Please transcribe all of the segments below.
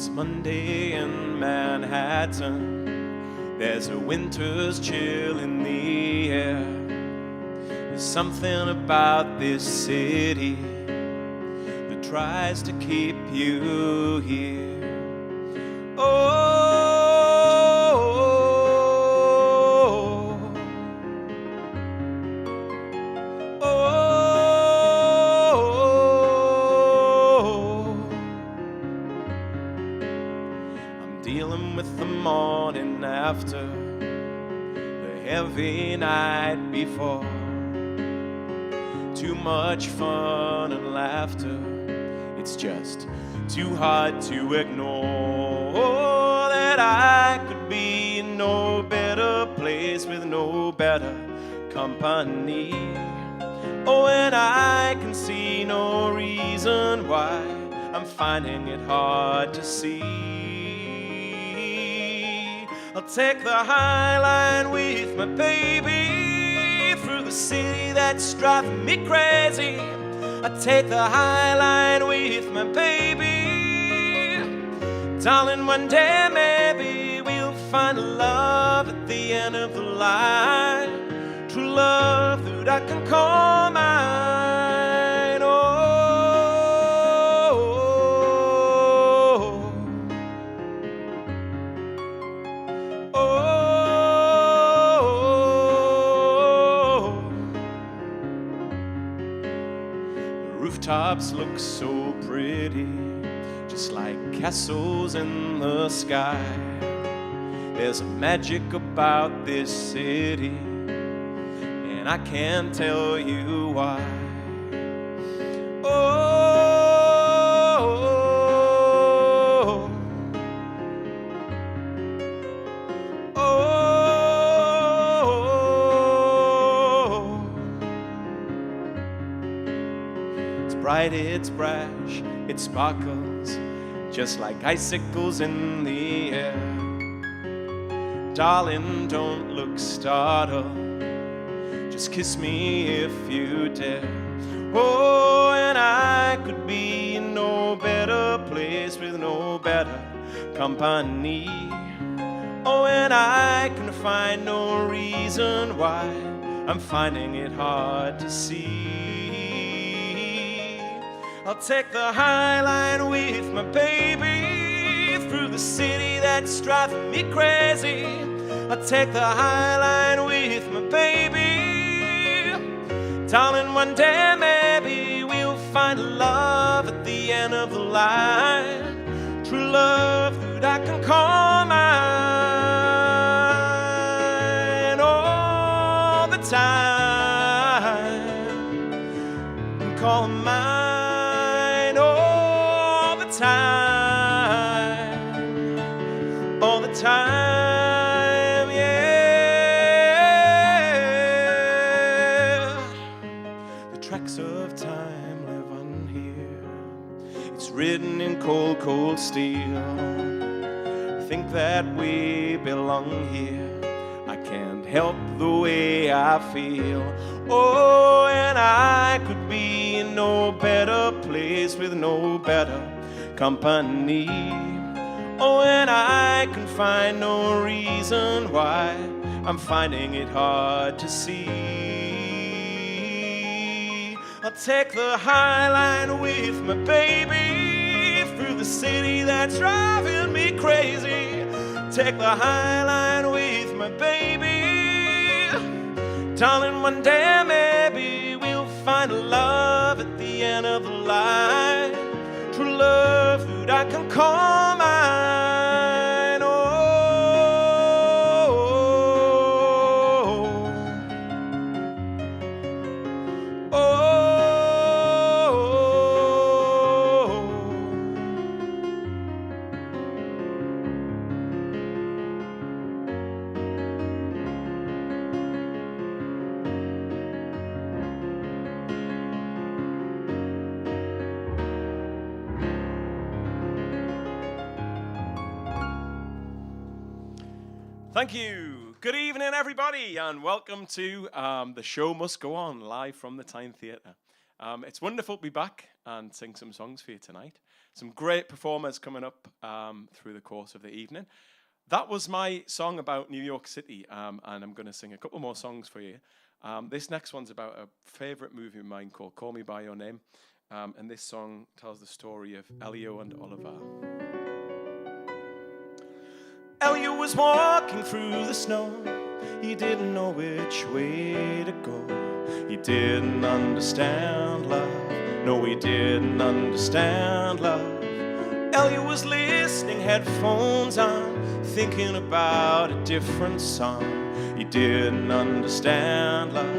Monday in Manhattan. There's a winter's chill in the air. There's something about this city that tries to keep you here. Dealing with the morning after the heavy night before. Too much fun and laughter, it's just too hard to ignore. That I could be in no better place with no better company. Oh, and I can see no reason why I'm finding it hard to see. I'll take the High Line with my baby through the city that's driving me crazy. I'll take the High Line with my baby. Darling, one day maybe we'll find love at the end of the line. True love that I can call mine. Rooftops look so pretty, just like castles in the sky. There's a magic about this city, and I can't tell you why. It's brash, it sparkles just like icicles in the air. Darling, don't look startled, just kiss me if you dare. Oh, and I could be in no better place with no better company. Oh, and I can find no reason why I'm finding it hard to see. I'll take the High Line with my baby through the city that's driving me crazy. I'll take the High Line with my baby. Darling, one day maybe we'll find love at the end of the line. True love that I can call mine all the time. Call mine. All the time, yeah. The tracks of time live on here. It's written in cold, cold steel. Think that we belong here. I can't help the way I feel. Oh, and I could be in no better place with no better company. Oh, and I can find no reason why I'm finding it hard to see. I'll take the High Line with my baby through the city that's driving me crazy. Take the High Line with my baby. Darling, one day maybe we'll find love at the end of the line. True love that I can call mine. Thank you. Good evening, everybody, and welcome to The Show Must Go On, live from the Time Theatre. It's wonderful to be back and sing some songs for you tonight. Some great performers coming up through the course of the evening. That was my song about New York City, and I'm going to sing a couple more songs for you. This next one's about a favourite movie of mine called Call Me By Your Name, and this song tells the story of Elio and Oliver. Elio was walking through the snow. He didn't know which way to go. He didn't understand love. No, he didn't understand love. Elio was listening, headphones on, thinking about a different song. He didn't understand love.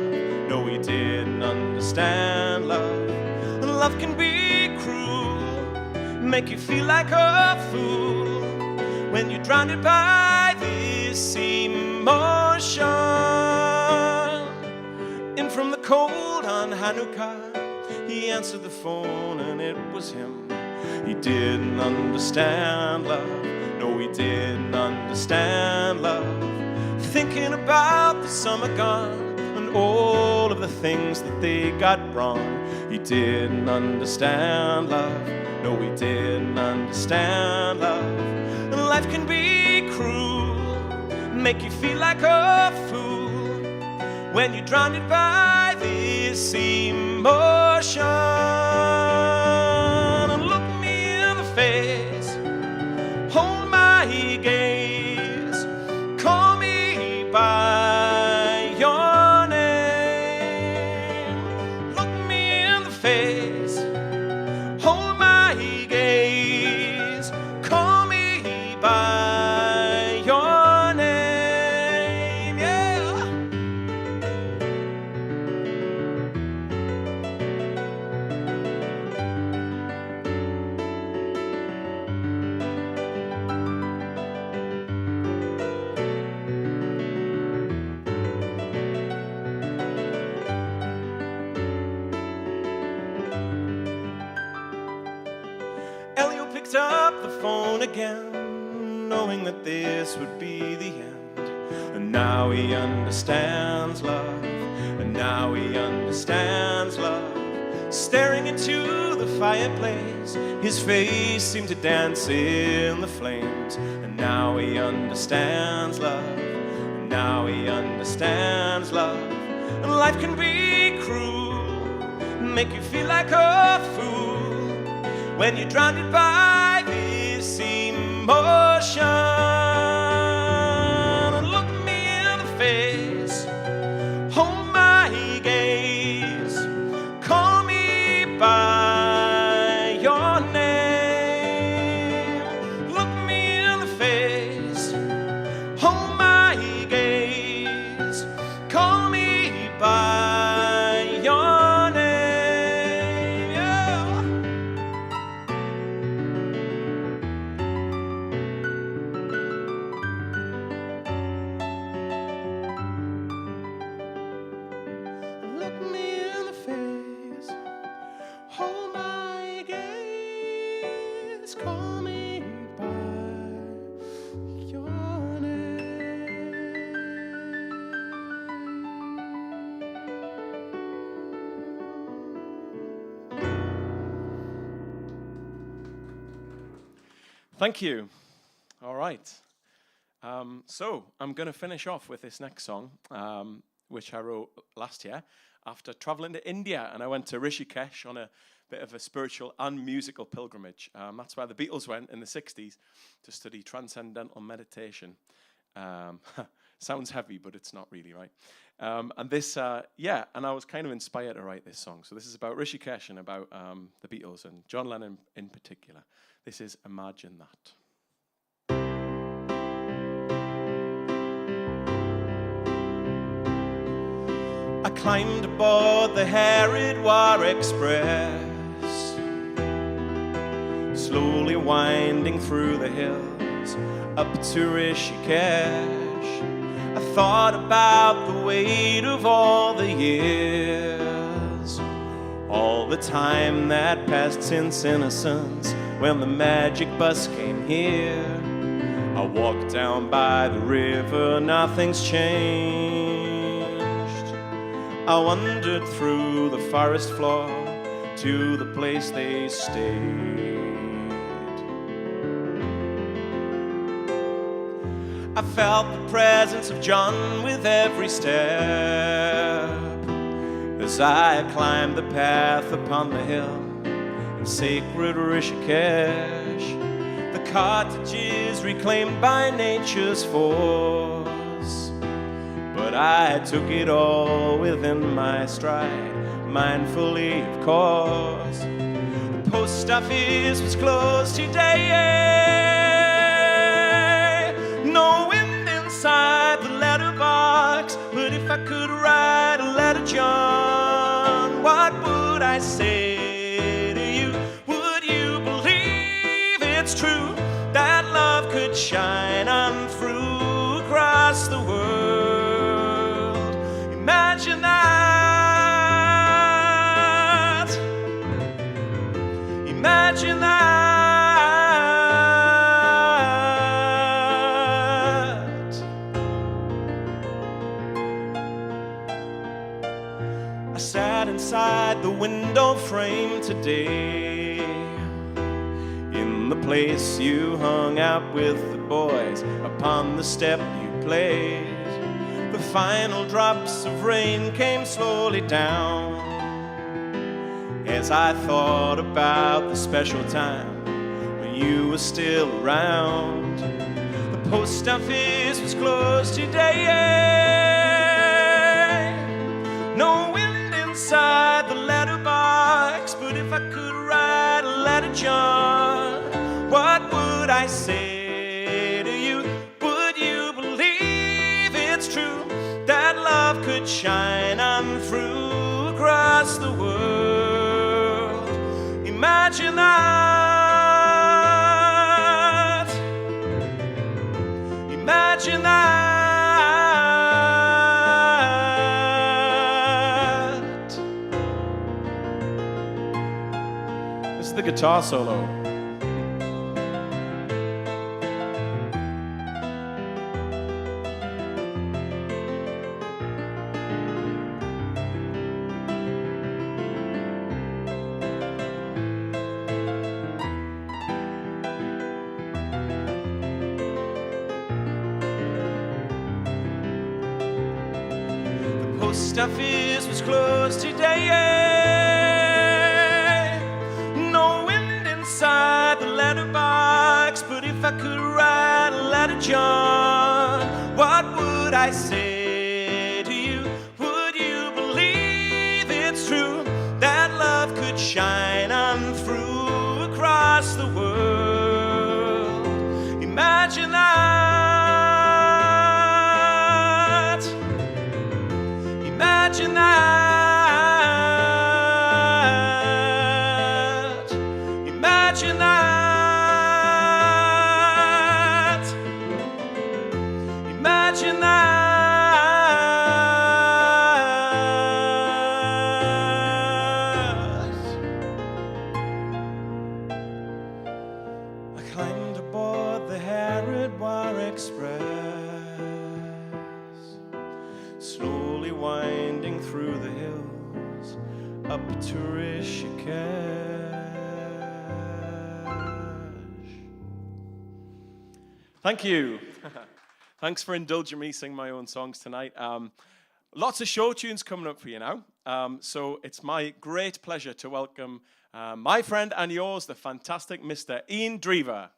No, he didn't understand love. And love can be cruel, make you feel like a fool when you're drowned by this emotion. In from the cold on Hanukkah, he answered the phone and it was him. He didn't understand love. No, he didn't understand love. Thinking about the summer gone and all of the things that they got wrong. He didn't understand love. No, he didn't understand love. And life can be cruel, make you feel like a fool when you're drowned by this emotion. And look me in the face, hold my gaze, call me by your name. Look me in the face, hold my gaze, call me by your name, yeah. Elio picked up the phone again, knowing that this would be the end. And now he understands love, and now he understands love. Staring into the fireplace, his face seemed to dance in the flames. And now he understands love, and now he understands love. And life can be cruel, make you feel like a fool when you're drowned by this emotion. And look me in the face, hold my gaze, call me by your name. Look me in the face, hold my gaze, call me by your name, yeah. Look me in the face, hold my gaze, call me by your name. Thank you. All right. So I'm going to finish off with this next song, which I wrote last year after traveling to India. And I went to Rishikesh on a bit of a spiritual and musical pilgrimage. That's where the Beatles went in the 60s to study transcendental meditation. Sounds heavy, but it's not really, right? And this, and I was kind of inspired to write this song. So this is about Rishikesh and about the Beatles and John Lennon in particular. This is Imagine That. I climbed aboard the Haridwar Express, slowly winding through the hills up to Rishikesh. I thought about the weight of all the years, all the time that passed since innocence, when the magic bus came here. I walked down by the river, nothing's changed. I wandered through the forest floor, to the place they stayed. I felt the presence of John with every step as I climbed the path upon the hill in sacred Rishikesh. The cottages reclaimed by nature's force, but I took it all within my stride, mindfully of course. The post office was closed today. No wind inside the letterbox, but if I could write a letter, John, what would I say to you? Would you believe it's true that love could shine on through across the world? Imagine that. Imagine that. I sat inside the window frame today, in the place you hung out with the boys, upon the step you played. The final drops of rain came slowly down as I thought about the special time when you were still around. The post office was closed today. No wind inside the letterbox, but if I could write a letter, John, what would I say to you? Would you believe it's true that love could shine on through across the world? Imagine that. Imagine that. This is the guitar solo. Post office was closed today. No wind inside the letterbox, but if I could write a letter, John, what would I say to you? Would you believe it's true that love could shine on through across the world? Imagine that. Imagine that. Imagine that. Imagine that. I climbed aboard the Haridwar Express, slowly winding through the hills up to Rishikesh. Thank you. Thanks for indulging me sing my own songs tonight. Lots of show tunes coming up for you now. So it's my great pleasure to welcome my friend and yours, the fantastic Mr. Ian Drever.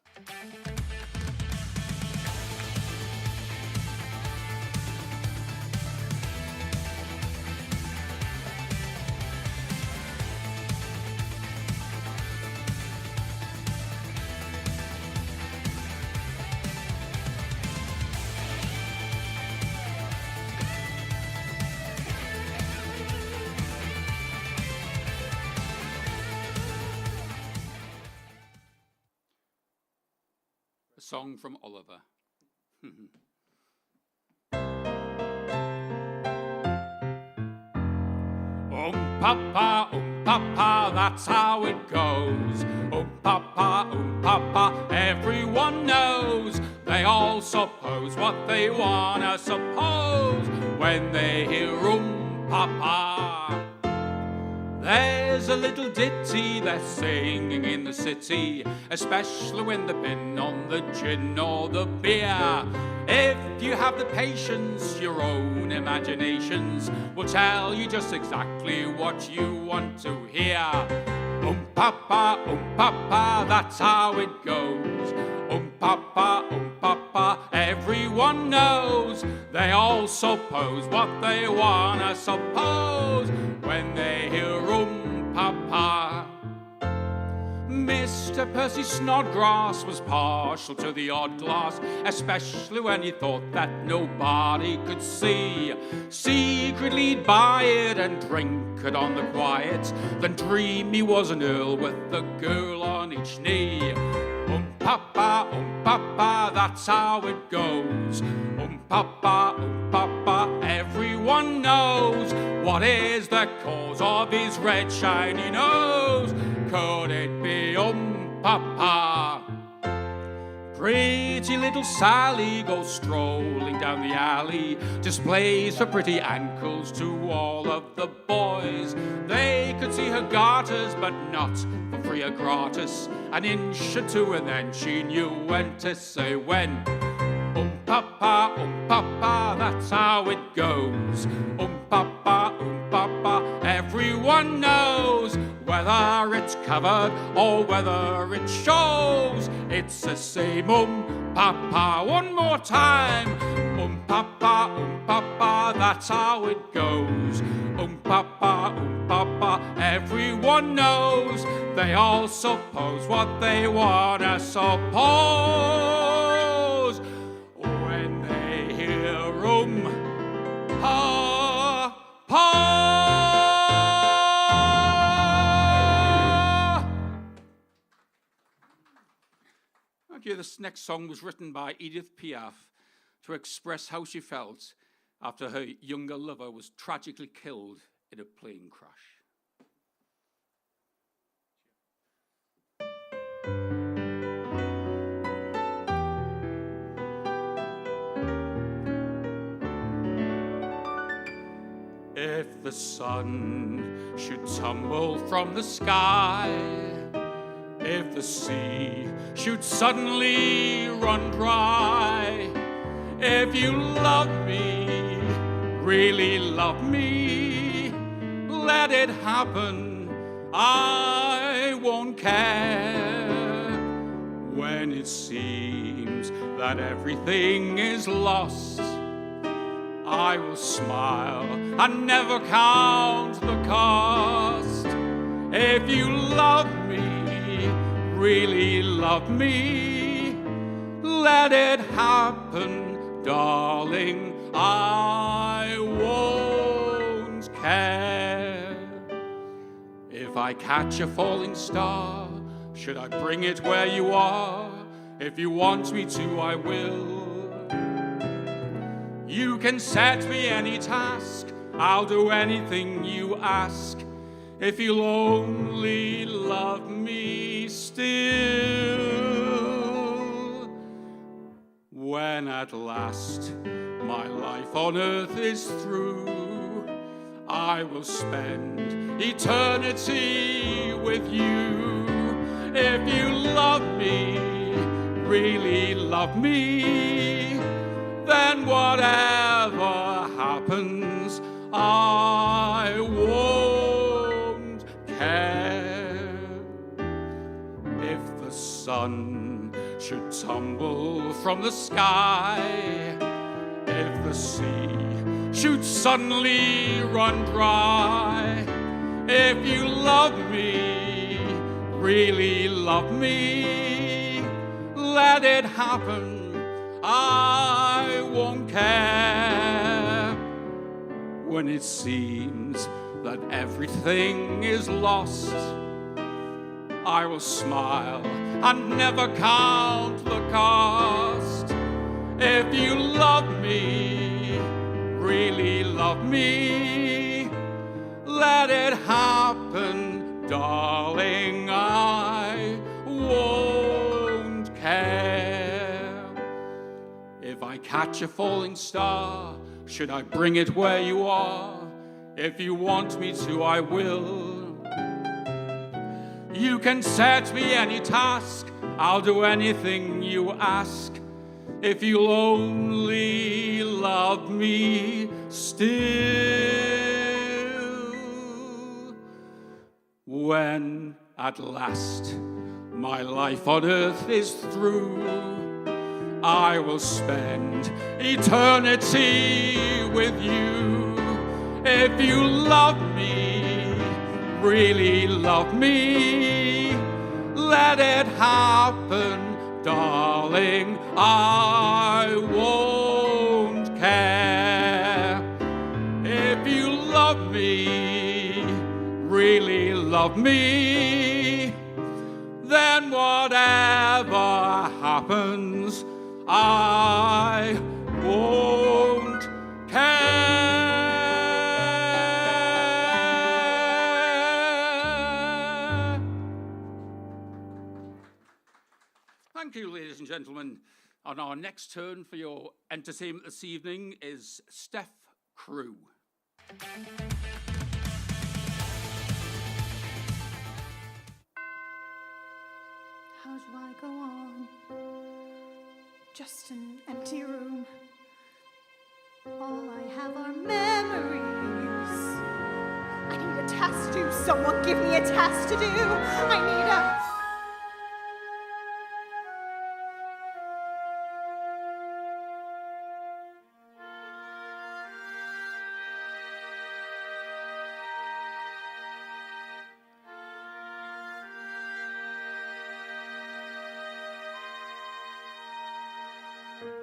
A song from Oliver. Papa, that's how it goes. Papa, everyone knows. They all suppose what they wanna suppose when they hear Papa. There's a little ditty they're singing in the city, especially when they've been on the gin or the beer. If you have the patience, your own imaginations will tell you just exactly what you want to hear. Papa, that's how it goes. Papa, everyone knows. They all suppose what they wanna suppose when they hear papa. Mr. Percy Snodgrass was partial to the odd glass, especially when he thought that nobody could see. Secretly he'd buy it and drink it on the quiet, then dream he was an earl with a girl on each knee. Papa, that's how it goes. Papa, everyone knows. What is the cause of his red shiny nose? Could it be Papa? Pretty little Sally goes strolling down the alley, displays her pretty ankles to all of the boys. They could see her garters, but not for free or gratis. An inch or two, and then she knew when to say when. Papa, that's how it goes. Papa, everyone knows. Whether it's covered or whether it shows, it's the same Papa. One more time. Papa, that's how it goes. Papa, everyone knows. They all suppose what they wanna suppose when they hear Papa. Okay, this next song was written by Edith Piaf to express how she felt after her younger lover was tragically killed in a plane crash. If the sun should tumble from the sky, if the sea should suddenly run dry, if you love me, really love me, let it happen, I won't care. When it seems that everything is lost, I will smile and never count the cost. If you love me, really love me, let it happen, darling, I won't care. If I catch a falling star, should I bring it where you are? If you want me to, I will. You can set me any task, I'll do anything you ask, if you'll only love me still. When at last my life on earth is through, I will spend eternity with you. If you love me, really love me, then whatever happens, I won't care. If the sun should tumble from the sky, if the sea should suddenly run dry, if you love me, really love me, let it happen, I won't care. When it seems that everything is lost, I will smile and never count the cost. If you love me, really love me, let it happen, darling, I won't care. If I catch a falling star, should I bring it where you are? If you want me to, I will. You can set me any task, I'll do anything you ask, if you'll only love me still. When at last my life on earth is through, I will spend eternity with you. If you love me, really love me, let it happen, darling, I won't care. If you love me, really love me, then whatever happens, I won't care. Thank you, ladies and gentlemen. And our next turn for your entertainment this evening is Steph Crew. How do I go on? Just an empty room. All I have are memories. I need a task to do. Someone give me a task to do. I need a...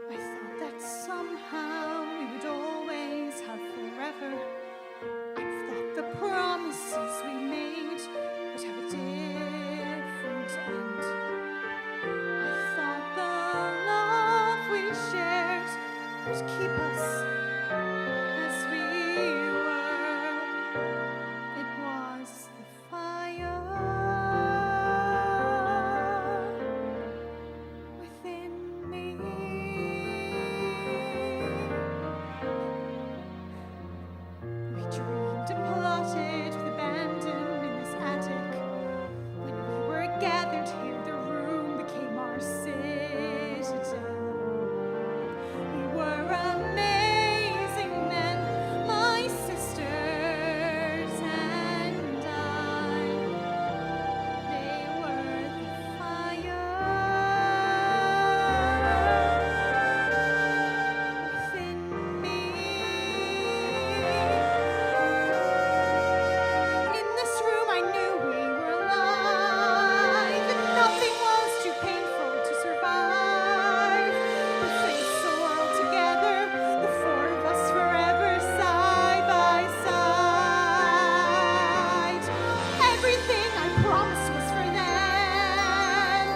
I thought that somehow we would always have forever. I thought the promises we made would have a different end. I thought the love we shared would keep us as we were. It was the fire within me. We dreamed and plotted with abandon in this attic. When we were gathered here, the room became our citadel. We were amazing men, my sisters and I. They were the fire within me. In this room I knew we were alive, and nothing was too painful to survive. We faced the world together, the four of us forever, side by side. Everything I promised was for them.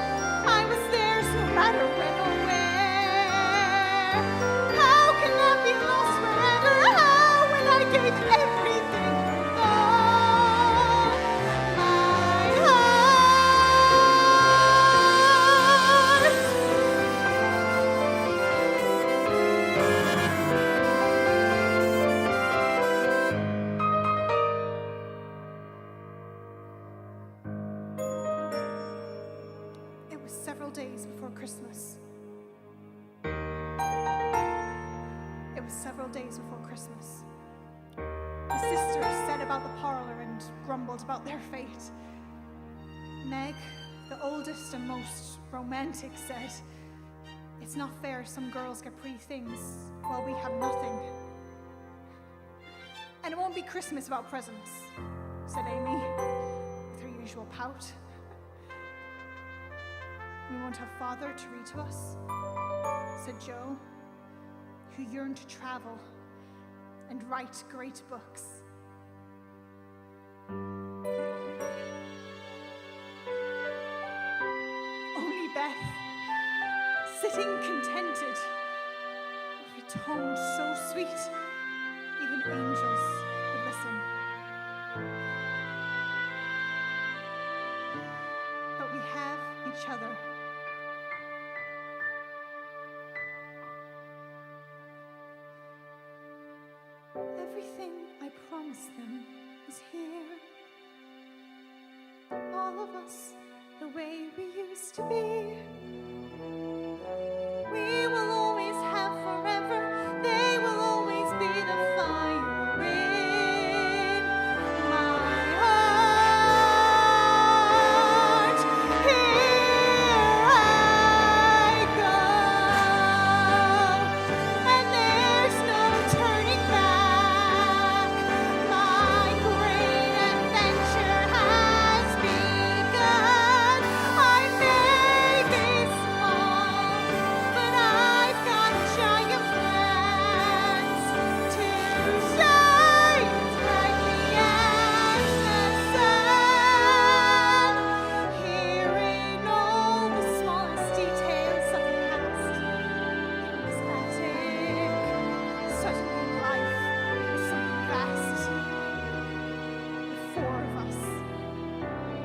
I was theirs no matter when or where. How can that be lost forever? How when I gave everything with all my heart? It was several days before Christmas. It was several days before Christmas. The sisters said about the parlor and grumbled about their fate. Meg, the oldest and most romantic, said, "It's not fair some girls get pretty things while we have nothing." "And it won't be Christmas without presents," said Amy, with her usual pout. "We won't have Father to read to us," said Joe, who yearned to travel and write great books. Only Beth, sitting contented, with a tone so sweet, even angels would listen. But we have each other. Everything I promised them is here. All all of us the way we used to be. We will always have forever, they will always be the fire in my heart. Here I go, and there's no turning back. My great adventure has begun. I may be small, but I've got giant plans to shine brightly as the sun. Hearing all the smallest details of the past, it was magic. Suddenly life was something vast. The four of us,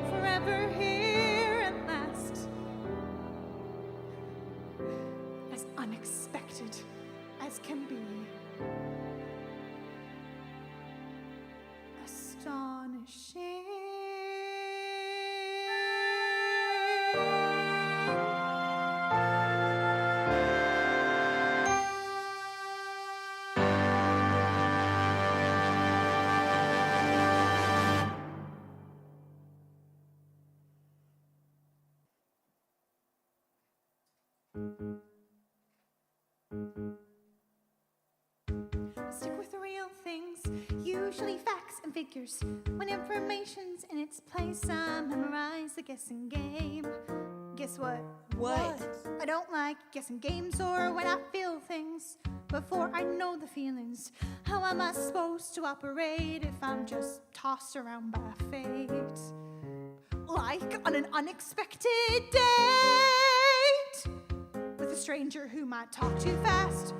forever here at last. As unexpected as can be. Astonishing. Stick with the real things, usually facts and figures. When information's in its place, I memorize the guessing game. Guess what? What? I don't like guessing games or when I feel things before I know the feelings. How am I supposed to operate if I'm just tossed around by fate? Like on an unexpected date with a stranger who might talk too fast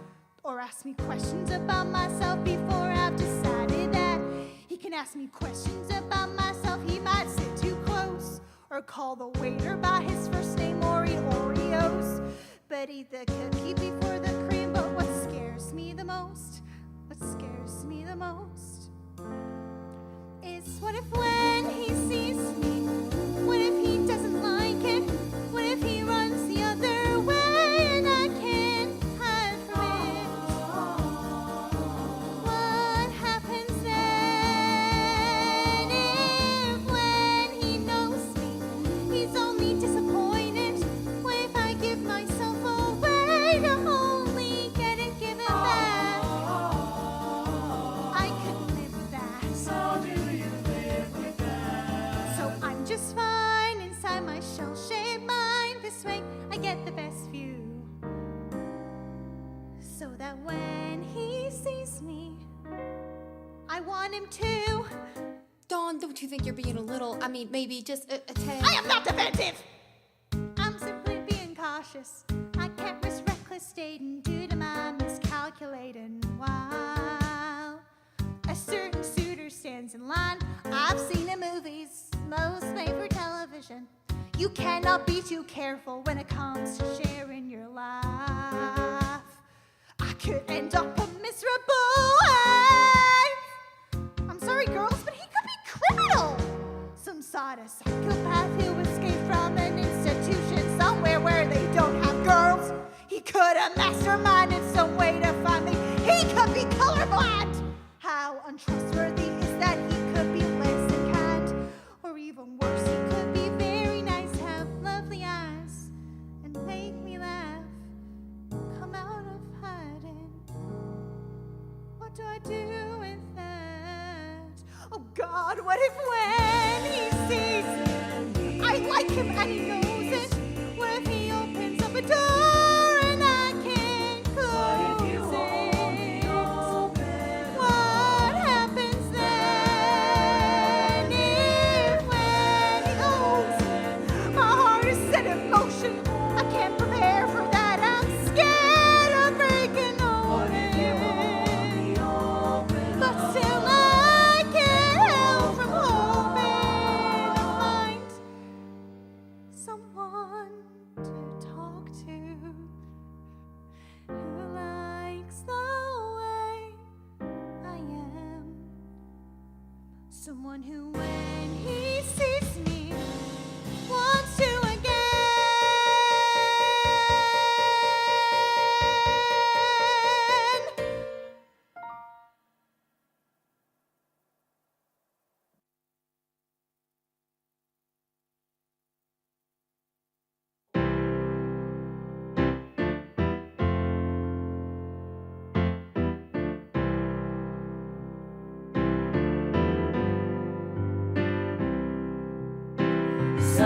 or ask me questions about myself before I've decided that he can ask me questions about myself. He might sit too close or call the waiter by his first name or eat Oreos. But eat the cookie before the cream. But what scares me the most, is what if when he sees me, what if he doesn't like it? What if he runs the other way and I can't hide from it? What happens then if when he knows me, he's only disappointed? What if I give myself away to only get it given back? I couldn't live with that. So I'm just fine inside my shell-shaped mind. This way I get the best view, so that when he sees me, I want him to. Dawn, don't you think you're being a little, maybe just a tad? I am not defensive! I'm simply being cautious. I can't risk reckless dating due to my miscalculating. While a certain suitor stands in line, I've seen in movies, most made for television. You cannot be too careful when it comes to sharing your life. I could end up a miserable life. I'm sorry, girls, but he could be criminal. Some sort of psychopath who escaped from an institution somewhere where they don't have girls. He could have masterminded some way to find me. He could be colorblind. How untrustworthy is that? He could be less than kind, or even worse, he could be very nice, have lovely eyes, and make me laugh. Come out of hiding. What do I do with that? Oh God, what if when he sees me, I like him and he knows it? What if he opens up a door and I can't close it? What happens then if when he goes, my heart is set in motion? I can't prepare for that. I'm scared of breaking open. But still I can't help from hoping to find someone to talk to who likes the way I am. Someone who, when he sees me,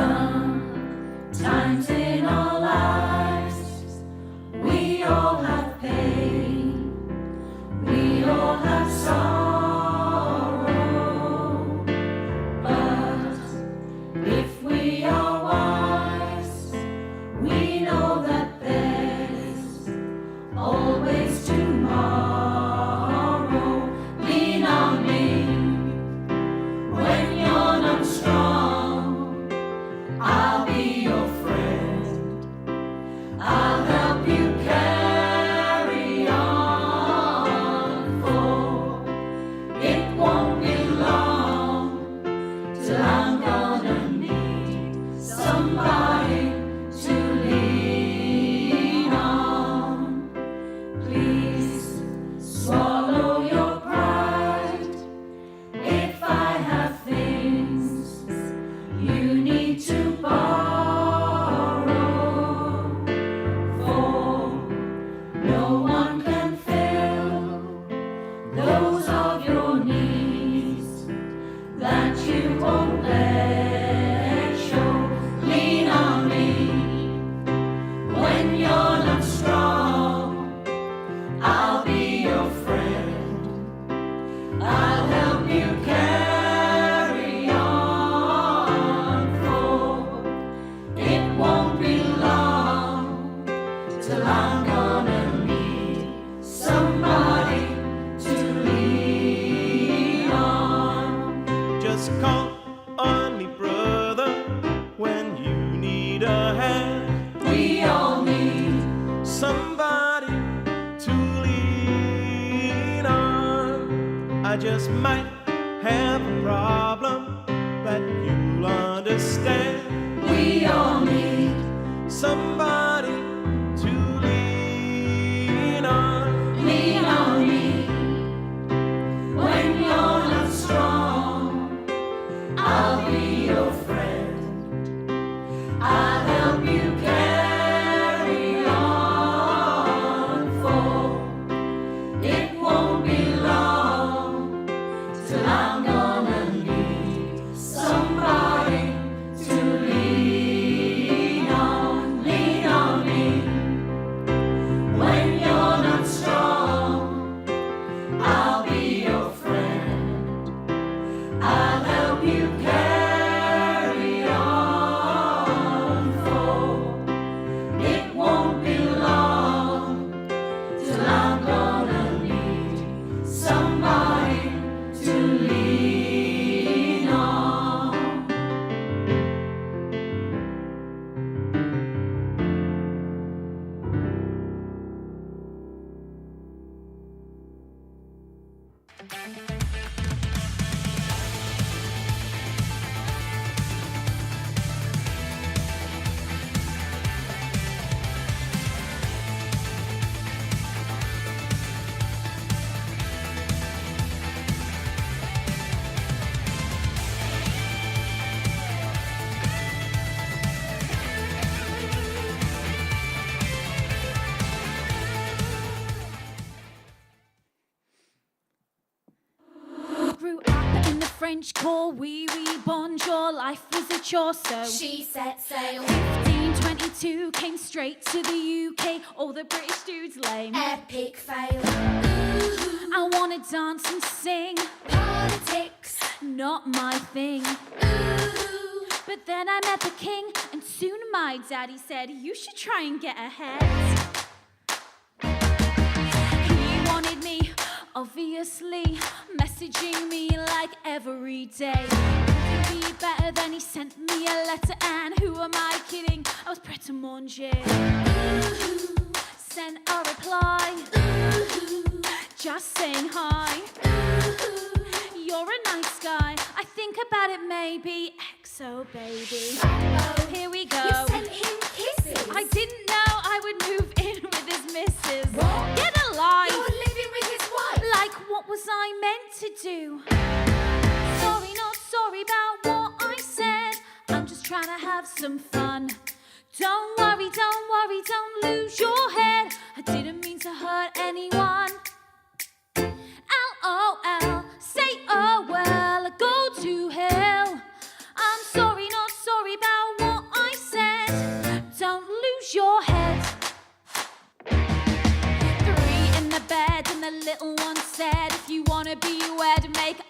Sometimes in our lives, we all have pain, we all have sorrow. But if we are wise, we know that there's always tomorrow. Lean on me when you're not strong. I'll be your friend. I'll help you carry on. For it won't be long till I'm gonna need somebody to lean on. Please swallow your pride. If I have things you need to borrow, for no one can fill those of your needs that you won't let show. Lean on me when you're not strong. I'll be your friend. I'll help you carry on. For it won't be long till I'm gonna need somebody to lean on. Just call on me, brother, when you need a hand. We all need Somebody to lean on. I just might have a problem that you'll understand. we all need Somebody to lean on. lean on me when you're not strong. I'll be your friend. I'll help you carry on. For it won't be long till I'm gonna need somebody to lean on. Lean on me when you're not strong. I'll be your friend. I'll help you carry on. For it won't be long till I'm gonna need somebody to lean on. Grew up in the French core, oui, bonjour, life was a chore, so She set sail. 1522 came straight to the UK, all the British dudes lame. Epic fail. I wanna dance and sing, Politics. not my thing. Ooh. But then I met the king, and soon my daddy said, you should try and get ahead. He wanted me, obviously, messaging me like every day. Couldn't be better than he sent me a letter, and who am I kidding? I was prêt à manger. Sent a reply, just saying hi. You're a nice guy, I think about it maybe. XO baby, here we go. You sent him kisses. I didn't know I would move in with his missus. What? Get alive! You're living with his wife. Like, what was I meant to do? Sorry, not sorry about what I said. I'm just trying to have some fun. Don't worry, don't lose your head. I didn't mean to hurt anyone. LOL, say oh well, go to hell. I'm sorry, not sorry about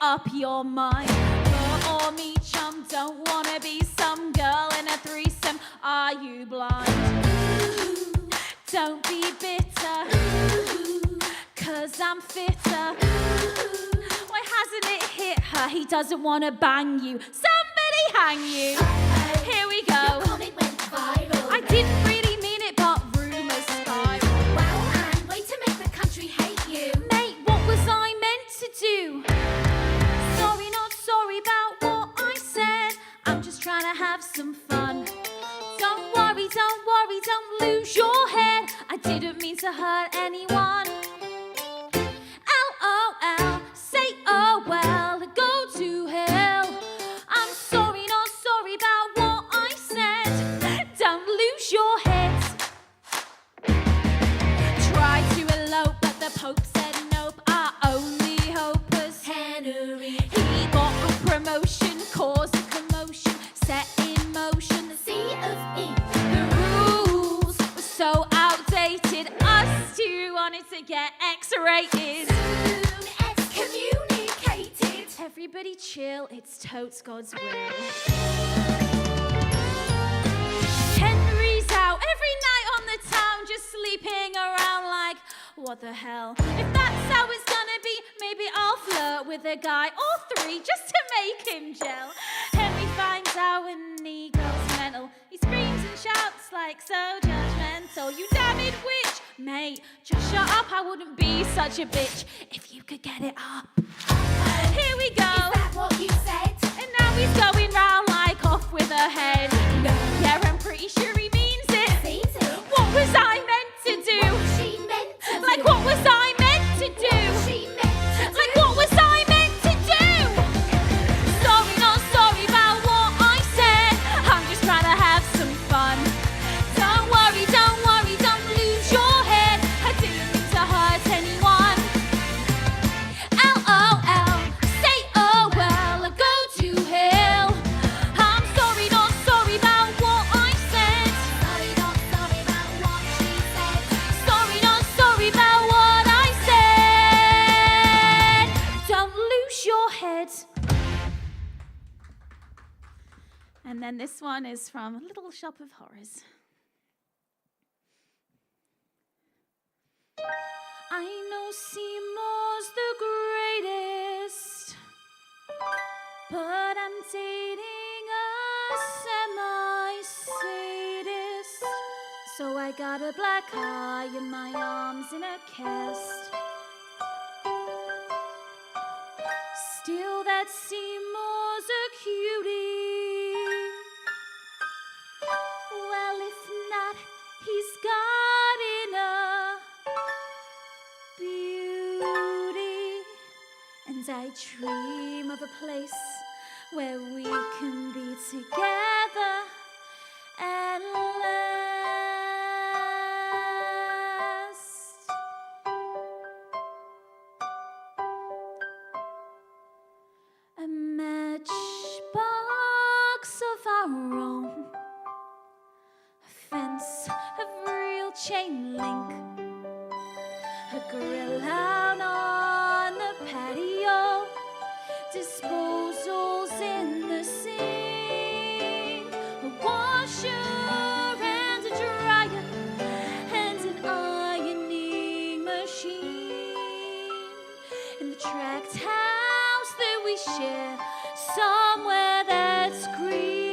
up your mind. You or me, chum, don't wanna be some girl in a threesome. Are you blind? Don't be bitter, 'cause I'm fitter. Why hasn't it hit her? He doesn't wanna bang you. Somebody hang you. Here we go. Your comment went viral. I didn't really mean it, but rumours spiral. Well, and way to make the country hate you. Mate, what was I meant to do? Sorry, not sorry about what I said. I'm just trying to have some fun. Don't worry, don't lose your head. I didn't mean to hurt anyone. LOL, say oh well, go to hell. I'm sorry, not sorry about what I said. Don't lose your head. Tried to elope, but the Pope said nope. Our only hope was Henry, he got a promotion, caused a commotion, set in motion the C of E. The rules were so outdated. Us two wanted to get X-rated. Soon excommunicated. Everybody chill, it's totes God's will. Henry's out every night on the town, just sleeping around like, what the hell? If that's how it's gonna be, maybe I'll flirt with a guy or three just to make him gel. Henry finds out and he goes mental. He screams and shouts like so judgmental. You damned witch, mate, just shut up. I wouldn't be such a bitch if you could get it up. Here we go. Is that what you said? And now he's going round like off with a head. No. Yeah, I'm pretty sure he means it. Seems it. What was I meant to do? She meant to do. Like what was I meant to do? She meant to do. Like what was I meant to do? Sorry, not sorry about what I said. I'm just trying to have some fun. Don't worry, don't lose your head. I didn't mean to hurt anyone. LOL, say oh well, go to hell. I'm sorry, not sorry about what I said. Sorry, not sorry about what she said. Sorry, not sorry about what I said. Don't lose your head. And then this one is from Little Shop of Horrors. I know Seymour's the greatest, but I'm dating a semi-sadist. So I got a black eye and my arms in a cast. Still, that Seymour's a cutie. Well, if not, he's got enough beauty. And I dream of a place where we can be together and last. A matchbox of our own, a fence of real chain link, a grill out on the patio, disposals in the sink, a washer and a dryer, and an ironing machine in the tract house that we share somewhere that's green.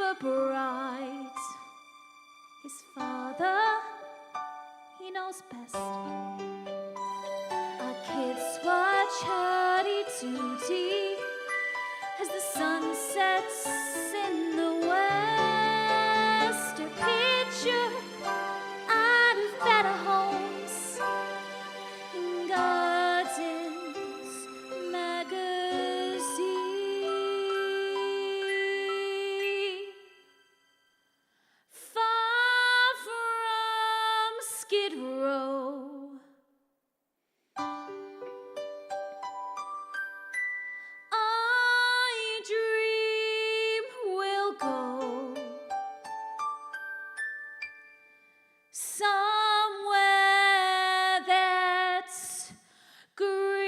a bride. His father, he knows best. Our kids watch hurdy-doody as the sun sets in the west. A picture out of better homes in Gardens magazine. Far from Skid Row, I dream we'll go somewhere that's green.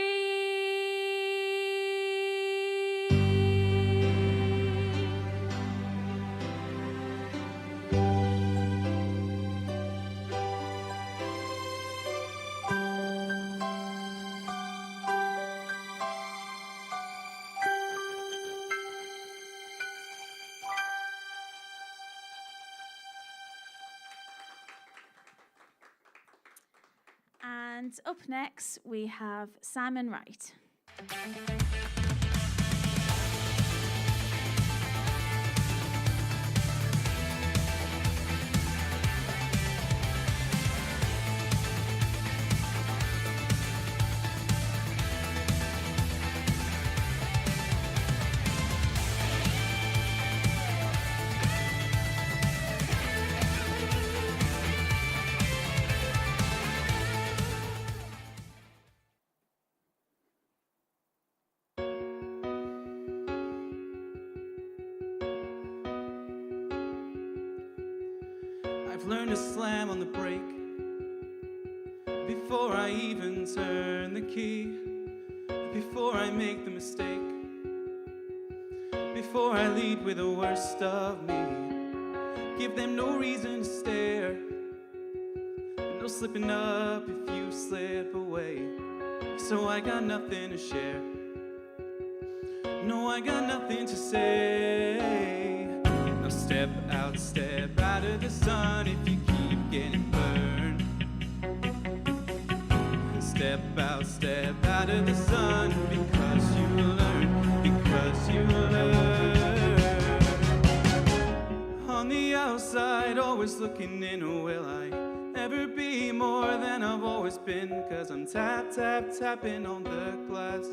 And up next, we have Simon Wright. I've learned to slam on the brake before I even turn the key, before I make the mistake, before I lead with the worst of me. Give them no reason to stare, no slipping up if you slip away. So I got nothing to share, no, I got nothing to say. Now step out of the sun if you keep getting burned. Step out of the sun because you learn. On the outside, always looking in, will I ever be more than I've always been? Cause I'm tapping on the glass.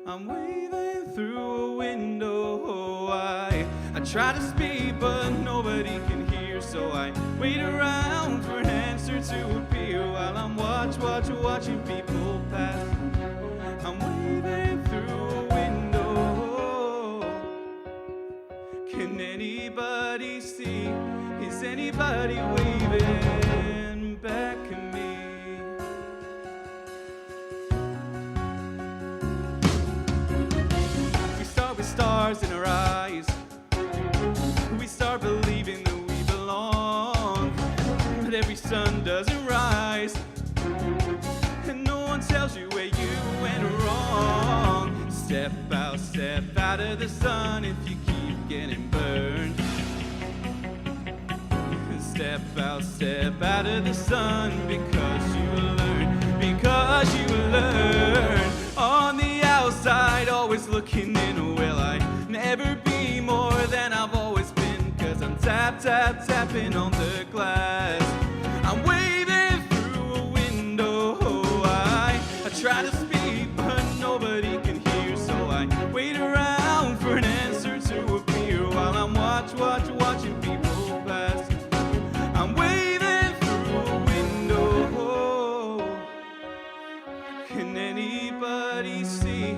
I'm waving through a window. I try to speak, but nobody can hear. So I wait around for an answer to appear while I'm watching people pass. I'm waving through a window. Can anybody see? Is anybody waving back at me? We start with stars in our eyes. We start believing that we belong, but every sun doesn't rise, and no one tells you where you went wrong. Step out of the sun if you keep getting burned. Step out of the sun because you learn. On the outside, always looking in, will I never be more than I've always been? Cause I'm tapping on the glass. I'm waving through a window. I try to speak, but nobody can hear. So I wait around for an answer to appear while I'm watching people pass. I'm waving through a window. Can anybody see?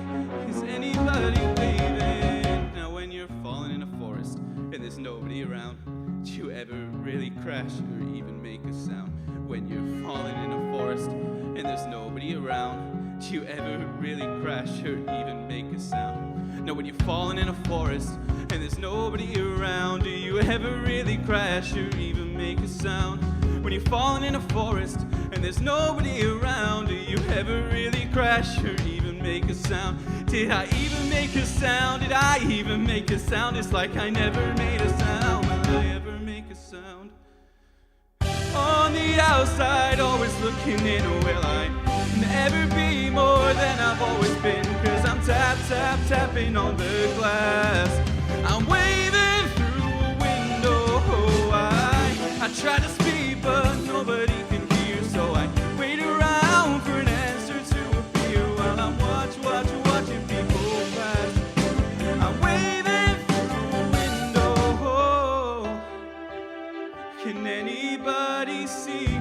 Is anybody waving? Now when you're falling in a forest and there's nobody around, do you ever really crash or even make a sound? When you're falling in a forest and there's nobody around, do you ever really crash or even make a sound? Now when you're falling in a forest and there's nobody around, do you ever really crash or even make a sound? When you're falling in a forest and there's nobody around, do you ever really crash or even make a sound? Did I even make a sound? Did I even make a sound? It's like I never made a sound. On the outside, always looking in. Will I never be more than I've always been? Cause I'm tap, tap, tapping on the glass. I'm waving through a window. I try to speak, but nobody can hear. So I wait around for an answer to appear while I'm watching people pass. I'm waving through a window. Can anybody see?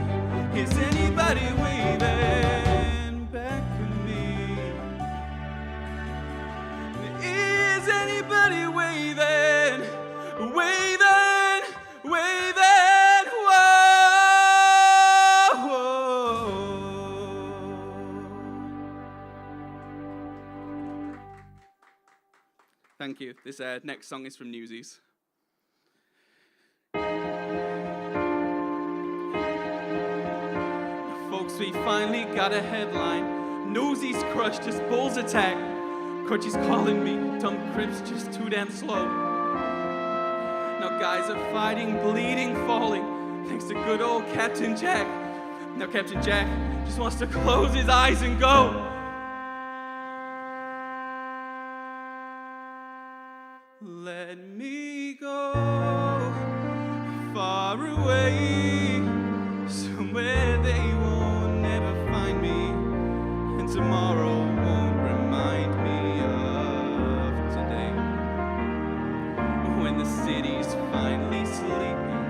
Is anybody waving back at me? Is anybody waving? Waving, waving, whoa. Thank you. This next song is from Newsies. Folks, we finally got a headline. Newsies crushed, just bulls attack. Crutchy's calling me, dumb crips just too damn slow. Now guys are fighting, bleeding, falling, thanks to good old Captain Jack. Now Captain Jack just wants to close his eyes and go. Let me go far away, somewhere they won't never find me, and tomorrow won't remind me of today. When the city's finally sleeping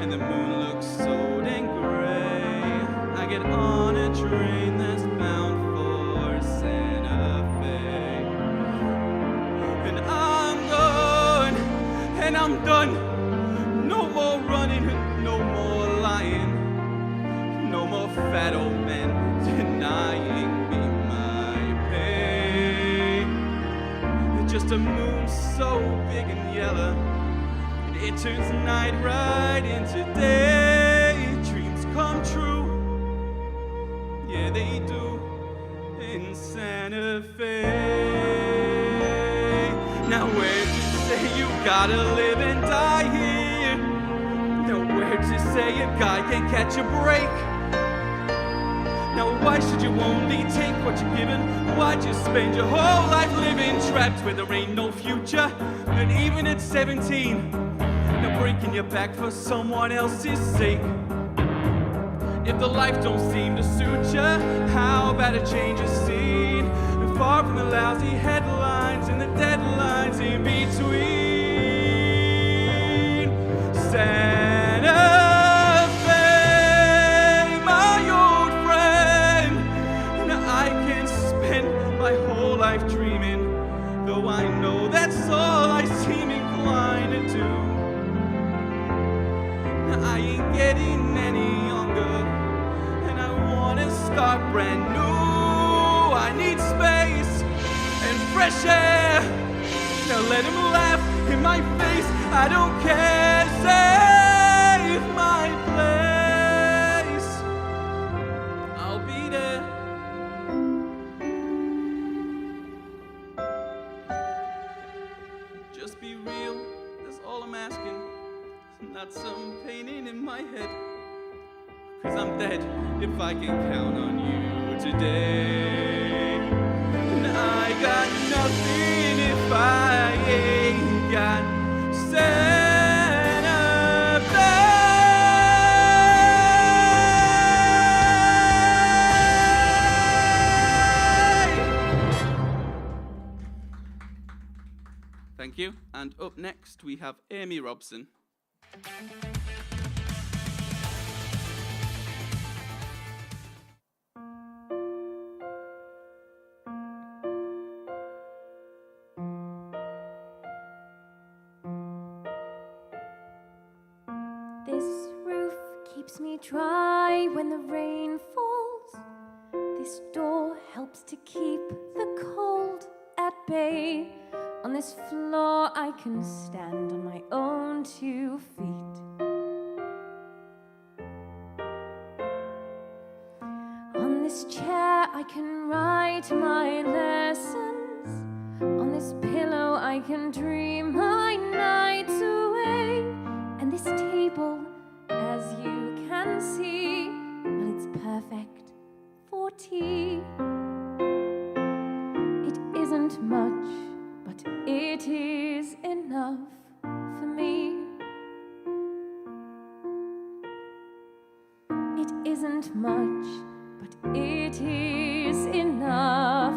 and the moon looks so dang gray, I get on a train that's bound for Santa Fe. And I'm going, and I'm done. No more running, no more lying, no more fat old men denying me my pain. Just a moon so big and yellow, and it turns night right into day. Dreams come true, yeah they do, in Santa Fe. Now where'd you say you gotta live and die here? Now where'd you say a guy can't catch a break? Now why should you only take what you're given? Why'd you spend your whole life living trapped where there ain't no future? And even at 17, now breaking your back for someone else's sake. If the life don't seem to suit ya, how about a change of scene? And far from the lousy headlines and the deadlines in between. Santa Fe, my old friend, and I can spend my whole life dreaming, though I know that's all I seem inclined to do. Now I ain't getting any younger, and I wanna start brand new. I need space and fresh air. Now let him laugh in my face, I don't care. Save my place, I'll be there. Just be real, that's all I'm asking. Not some painting in my head, 'cause I'm dead if I can count on you today. And I got nothing if I ain't got Santa Fe. Thank you. And up next we have Amy Robson. This roof keeps me dry when the rain falls. This door helps to keep the cold at bay. On this floor I can stand on my own 2 feet. On this chair I can write my lessons. On this pillow I can dream my nights away. And this table, as you can fancy. Well, it's perfect for tea. It isn't much, but it is enough for me. It isn't much, but it is enough.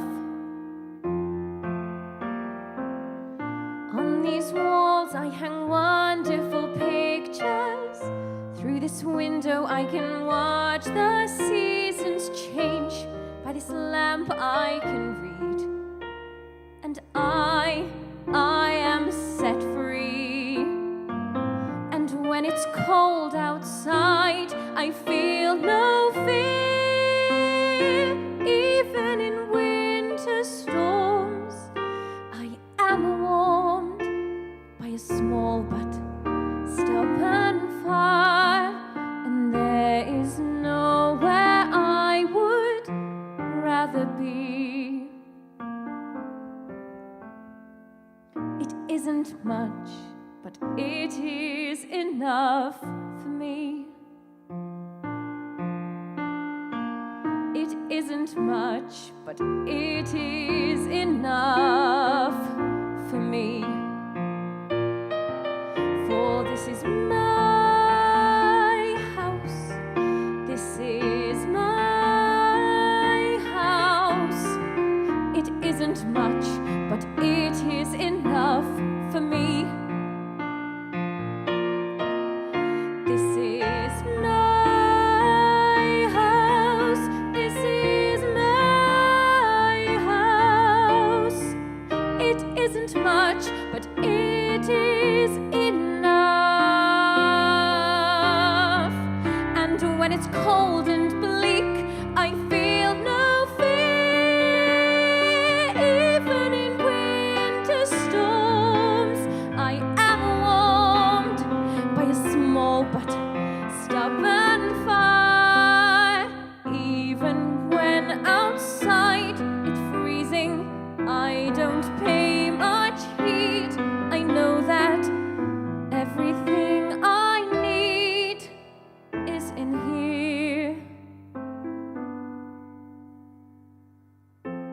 On these walls I hang wonderful pictures. Through this window I can watch the seasons change. By this lamp I can read, and I am set free. And when it's cold outside, I feel no fear. Even in winter storms, I am warmed by a small but stubborn fire. And there is nowhere I would rather be. It isn't much, but it is enough for me. It isn't much, but it is enough for me. For this is my house. This is my house. It isn't much, but it is enough for me. This is my house. This is my house. It isn't much, but it is enough. And when it's cold and bleak, I feel no fear. Even in winter storms, I am warmed by a small but stubborn fire. Even when outside it's freezing, I don't pay much heed. I know that everything I need is in here.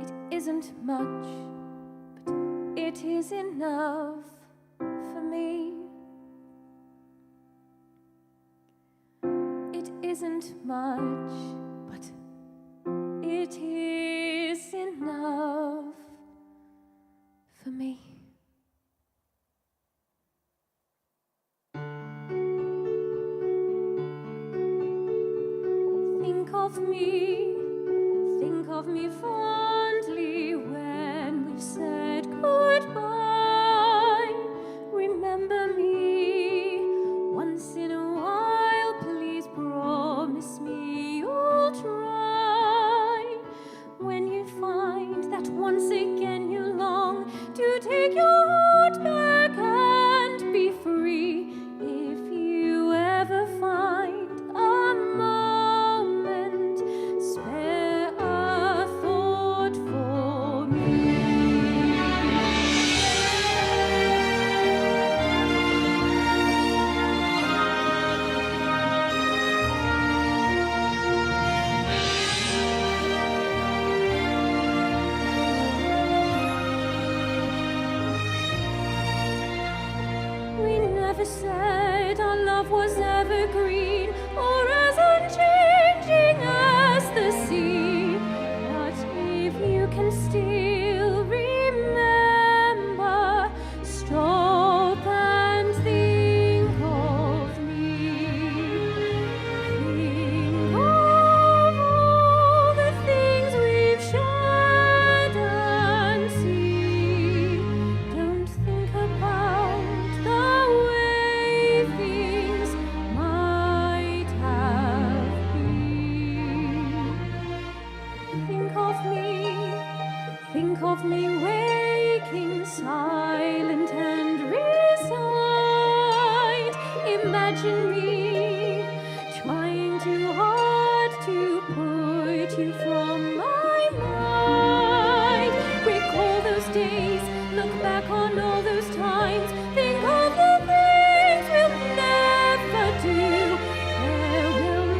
It isn't much, but it is enough for me. It isn't much, but it is enough for me. Think of me fondly when we've said goodbye. Remember me once in a while, please promise me you'll try. When you find that once again you long to take your heart back and be free, if you ever find a moment, spare a thought for me. We never said our love was evergreen or as unchanging as the sea. But if you can still remember, stop and think of me. Think of all the things we've shared and seen. Don't think about the way things might have been. Think of me waking silent and resigned. Imagine me trying too hard to put you from my mind. Recall those days, look back on all those times. Think of the things we'll never do. There will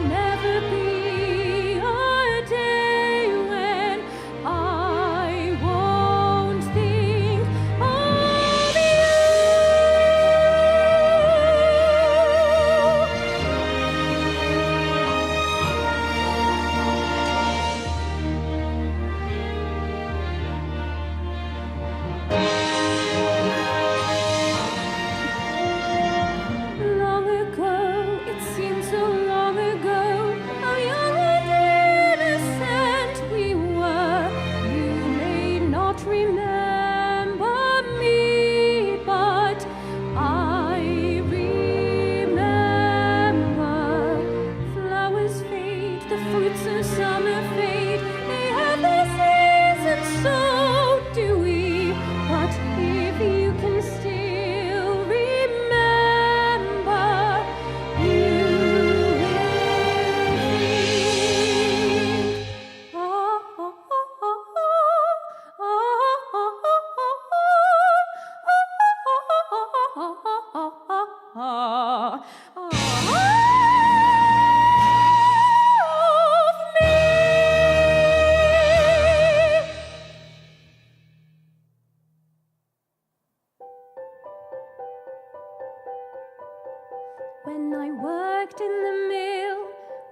When I worked in the mill,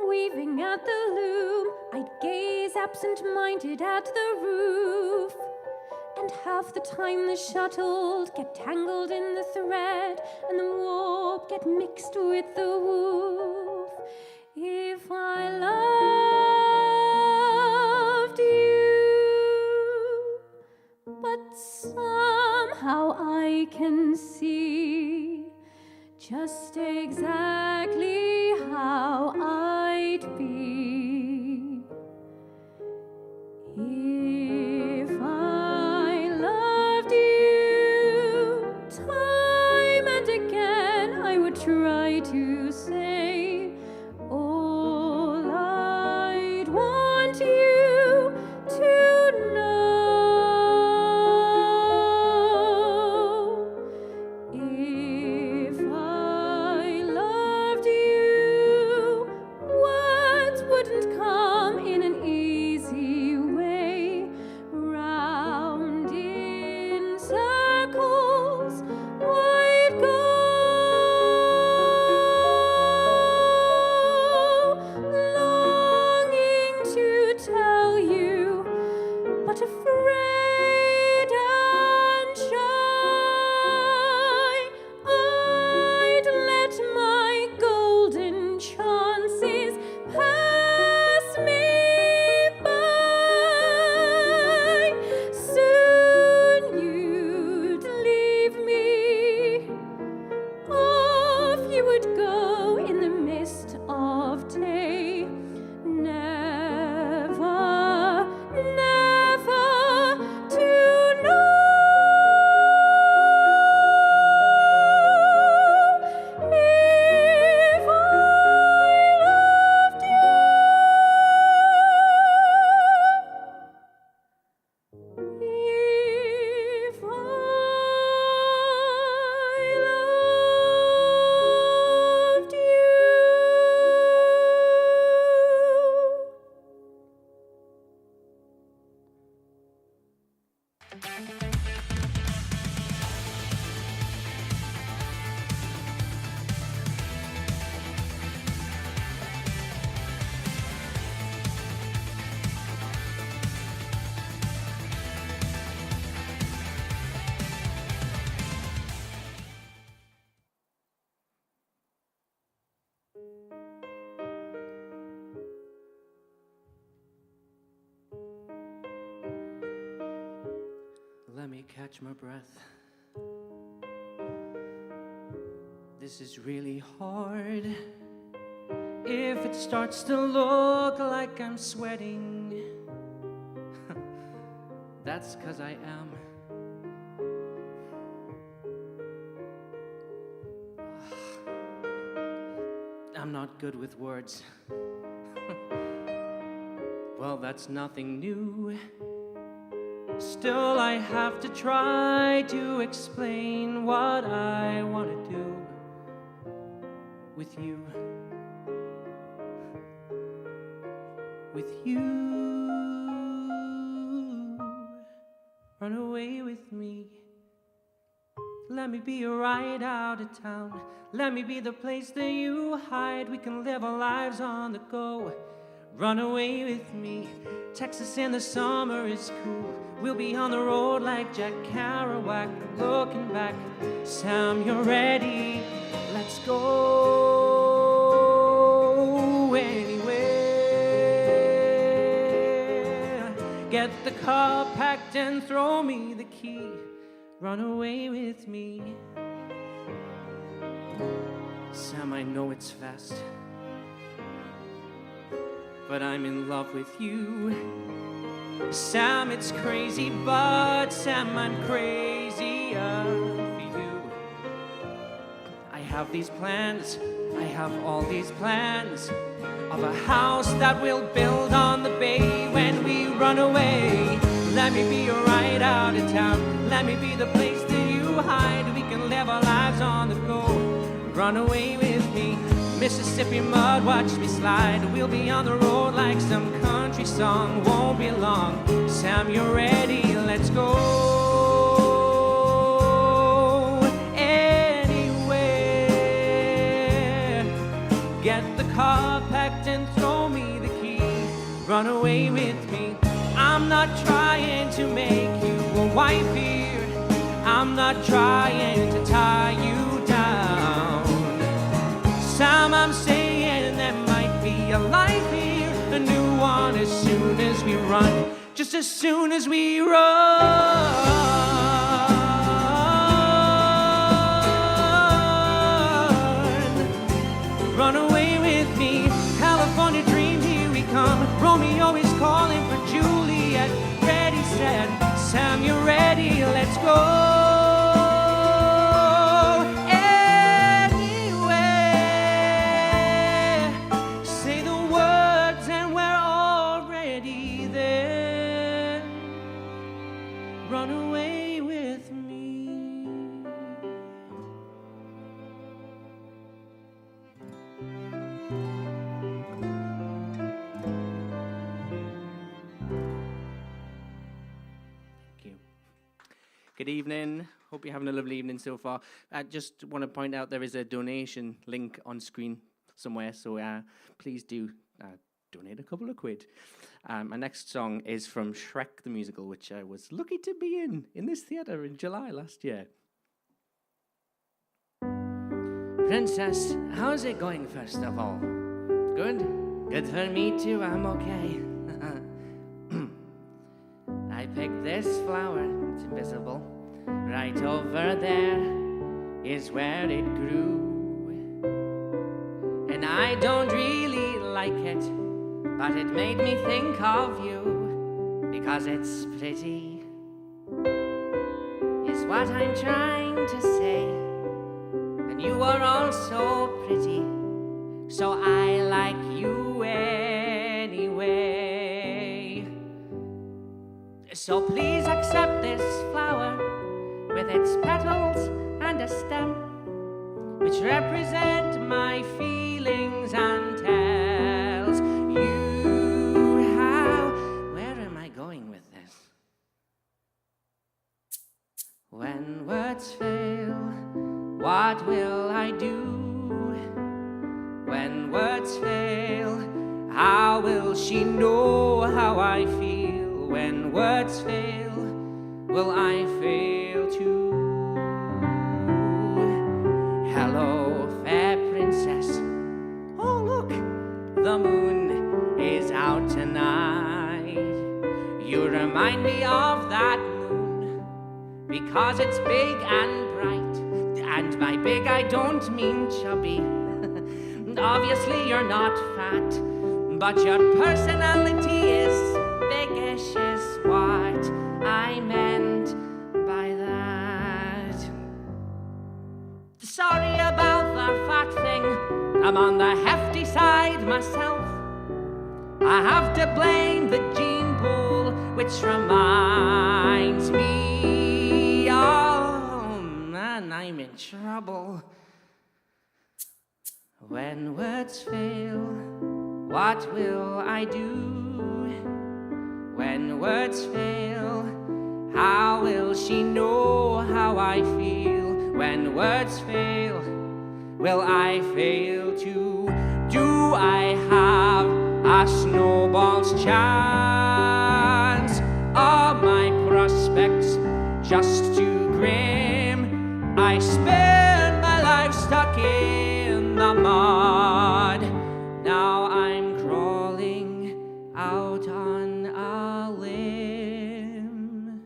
weaving at the loom, I'd gaze absent-minded at the roof. And half the time the shuttle'd get tangled in the thread, and the warp get mixed with the woof. If I loved you, but somehow I can see just exactly how I'd be if I loved you. Time and again I would try to say all I'd want you to know. If I loved you, words wouldn't come in an easy way. Round in circles I'd go, longing to tell you, but afraid and shy. I'd let my golden chances pass me by. Soon you'd leave me, off you would go in the mist of day. Never, never to know if I loved you. If I loved you. Let me catch my breath. This is really hard. If it starts to look like I'm sweating, that's 'cause I am. I'm not good with words. Well, that's nothing new. Still, I have to try to explain what I want to do with you. With you. Run away with me. Let me be a ride out of town. Let me be the place that you hide. We can live our lives on the go. Run away with me. Texas in the summer is cool. We'll be on the road like Jack Kerouac. Looking back, Sam, you're ready. Let's go anywhere. Get the car packed and throw me the key. Run away with me. Sam, I know it's fast, but I'm in love with you. Sam, it's crazy, but Sam, I'm crazier for you. I have these plans, I have all these plans of a house that we'll build on the bay when we run away. Let me be a ride out of town. Let me be the place that you hide. We can live our lives on the go. Run away with me. Mississippi mud, watch me slide. We'll be on the road like some country song. Won't be long. Sam, you're ready. Let's go anywhere. away with me. I'm not trying to make you a wife here. I'm not trying to tie you down. Sam, I'm saying there might be a life here, a new one as soon as we run, just as soon as we run away with me, California dream, here we come. Romeo is calling for Juliet. Ready, said, Sam, you're ready, let's go. Anywhere, say the words and we're already there. Run away with me. Good evening. Hope you're having a lovely evening so far. I just want to point out there is a donation link on screen somewhere, so please do donate a couple of quid. My next song is from Shrek the Musical, which I was lucky to be in this theatre in July last year. Princess, how's it going first of all? Good? Good for me too, I'm okay. I picked this flower, it's invisible. Right over there is where it grew. And I don't really like it, but it made me think of you, because it's pretty, is what I'm trying to say. And you are also pretty, so I like you anyway. So please accept this flower with its petals and a stem, which represent my feelings and tells you how. Where am I going with this? When words fail, what will I do? When words fail, how will she know how I feel? When words fail, will I fail too? Hello, fair princess. Oh, look, the moon is out tonight. You remind me of that moon, because it's big and bright. And by big, I don't mean chubby. Obviously, you're not fat, but your personality is biggish, is what I meant by that. Sorry about the fat thing, I'm on the hefty side myself. I have to blame the gene pool, which reminds me, oh man, I'm in trouble. When words fail, what will I do? When words fail, how will she know how I feel? When words fail, will I fail too? Do I have a snowball's chance? Are my prospects just too grim? I spend my life stuck in the mud. Now I'm crawling out on a limb.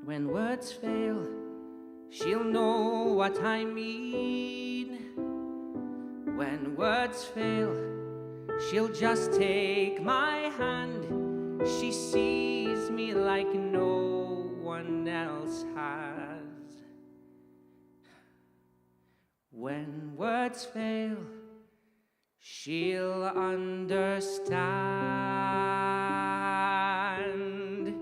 When words fail, she'll know what I mean. When words fail, she'll just take my hand. She sees me like no one else has. When words fail, she'll understand.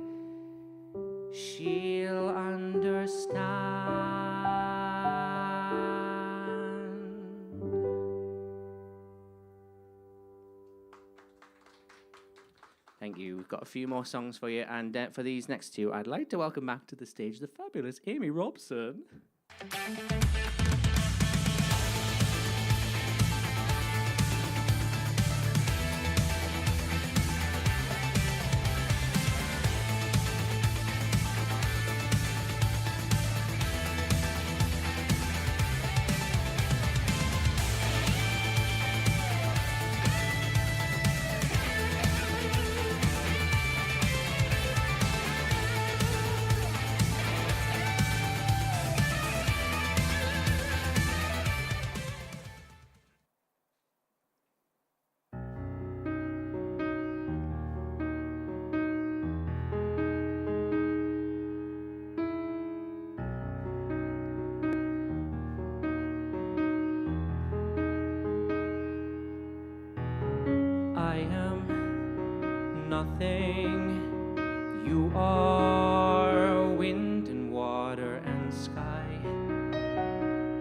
She'll understand. Thank you. We've got a few more songs for you, and for these next two, I'd like to welcome back to the stage the fabulous Amy Robson.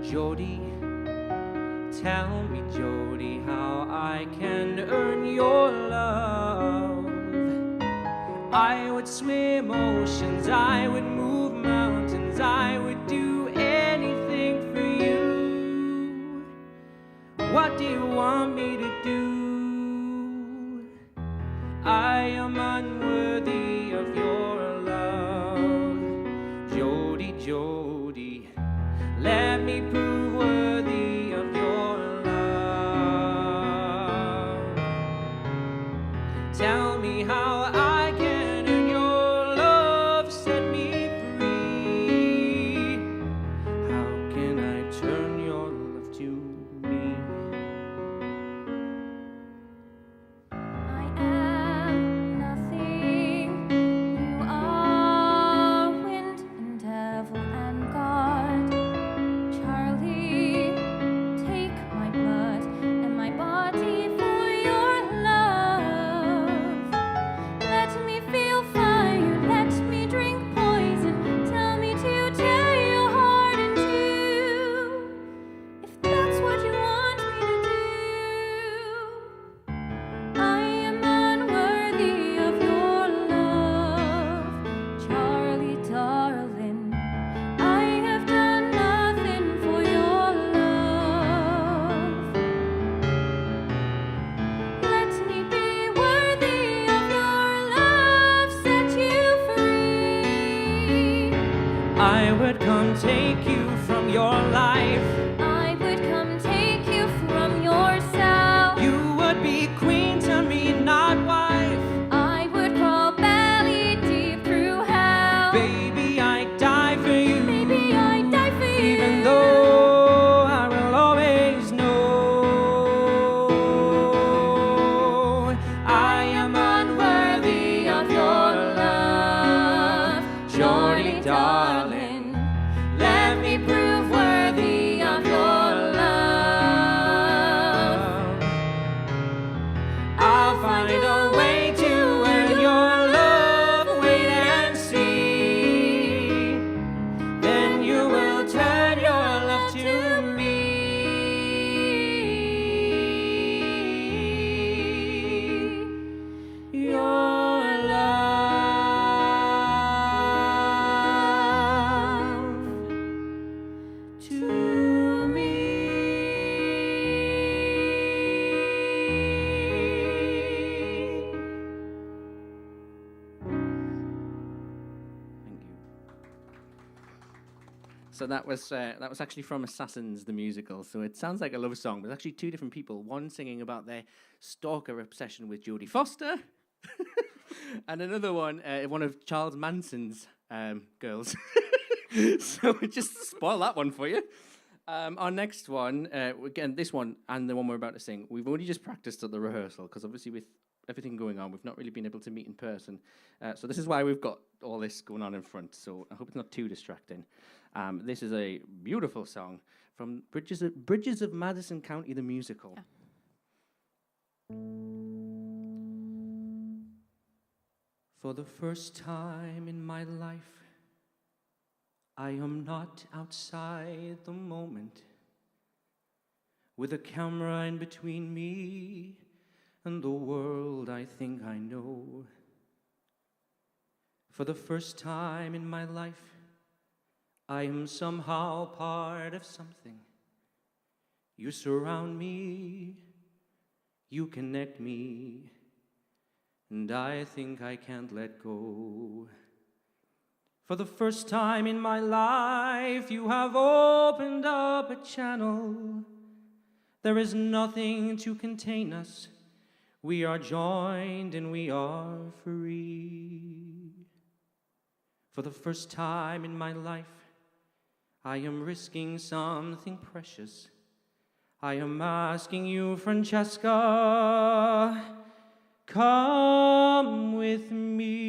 Jody, tell me, Jody, how I can earn your love. I would swim oceans, I would move mountains, I would do anything for you. What do you want me to do? I am unworthy of your love. Jody, Jody, let me prove worthy of your love. Tell me how I can earn your love, set me free. How can I turn your love to me? I am nothing. You are wind and devil and God. Charlie, take my blood and my body for your love. Let me feel fire, let me drink poison. Tell me to tear your heart in two. If that's what you want me to do. I am unworthy of your love, Charlie, darling. I have done nothing for your love. Let me be worthy of your love, set you free. I would come take you from your life. I would come take you from yourself. You would be queen to me, not wife. I would crawl belly deep through hell. Baby, I'd die for you. Baby, I'd die for you. Even though I will always know I am unworthy of your love. Jordy, darling, let me prove worthy of your love. I'll find a way to earn your love. Wait and see. Then you will turn your love to me. Your love to me. Thank you. So that was actually from Assassins the musical. So it sounds like a love song, but it's actually two different people. One singing about their stalker obsession with Jodie Foster, and another one of Charles Manson's girls. So we just spoil that one for you. Our next one, again, this one and the one we're about to sing, we've only just practiced at the rehearsal because obviously with everything going on, we've not really been able to meet in person. So this is why we've got all this going on in front. So I hope it's not too distracting. This is a beautiful song from Bridges of Madison County, the musical. Yeah. For the first time in my life, I am not outside the moment, with a camera in between me and the world I think I know. For the first time in my life, I am somehow part of something. You surround me, you connect me, and I think I can't let go. For the first time in my life, you have opened up a channel. There is nothing to contain us. We are joined and we are free. For the first time in my life, I am risking something precious. I am asking you, Francesca, come with me.